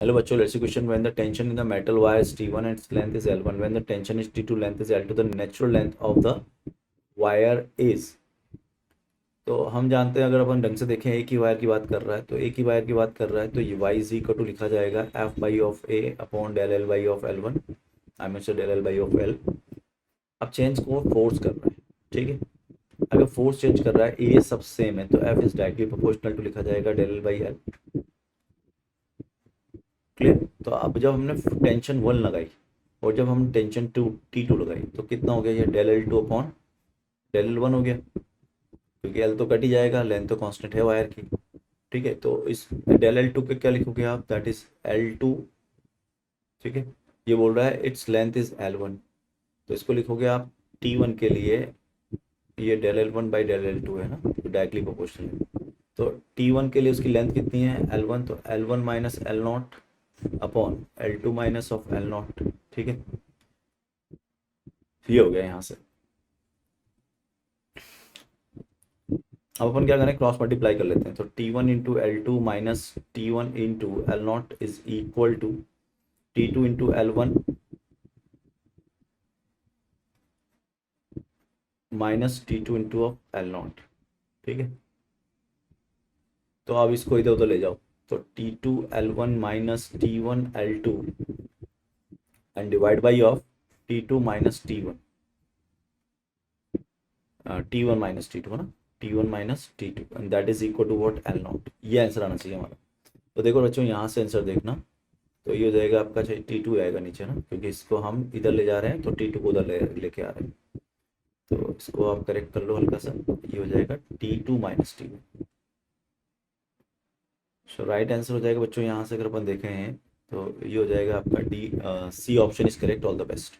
Hello बच्चों, let's see question. When the tension in the metal wire is T1 and its length is L1, when the tension is T2, length is L2, the natural length of the wire is. तो हम जानते हैं, अगर अपन ढंग से देखें, एक ही wire की बात कर रहा है, तो एक ही वायर की बात कर रहा है, तो ये y इज इक्वल टू लिखा जाएगा F by of A upon del L by of L one, I mean से del L by of L. अब चेंज को फोर्स कर रहा है, ठीक है. अगर फोर्स चेंज कर रहा है, ए सब सेम है, तो F is directly proportional to लिखा जाएगा del L by L. Clear. तो अब जब हमने टेंशन 1 लगाई और जब हम टेंशन T2 लगाई, तो कितना हो गया, ये del L two upon del L one हो गया, क्योंकि एल तो कट ही जाएगा, लेंथ तो कांस्टेंट है वायर की. ठीक है, तो इस डेल एल टू पे क्या लिखोगे आप, दैट इज एल टू. ठीक है, ये बोल रहा है it's length is L one, तो इसको लिखोगे आप T1 के लिए, ये del L one by del L two है ना, तो डायरेक्टली प्रोपोर्शनल है. तो T1 के लिए उसकी लेंथ कितनी है, एल वन, तो L one minus L not upon L two minus of L nought. ठीक है, ये हो गया यहाँ से. अब अपन क्या करें, क्रॉस मल्टीप्लाई कर लेते हैं. तो T1 into L two minus T1 into L nought is equal to T2 into L one minus T2 into of L nought. ठीक है, तो अब इसको इधर उधर ले जाओ, तो T2 L1 minus T1 L2 and divide by of T2 minus T1, T1 minus T2 है ना, T1 minus T2 and that is equal to what, L nought. ये आंसर आना चाहिए हमारा. तो देखो बच्चों, यहाँ से आंसर देखना, तो ये हो जाएगा आपका, चाहिए T2 आएगा नीचे ना, क्योंकि इसको हम इधर ले जा रहे हैं, तो T2 को उधर लेके आ रहे हैं. तो इसको आप करेक्ट कर लो हल्का सा, ये हो जाएगा T2 माइनस T1. सो राइट आंसर हो जाएगा बच्चों, यहाँ से अगर अपन देखें, तो ये हो जाएगा आपका D, C option is correct. All the best.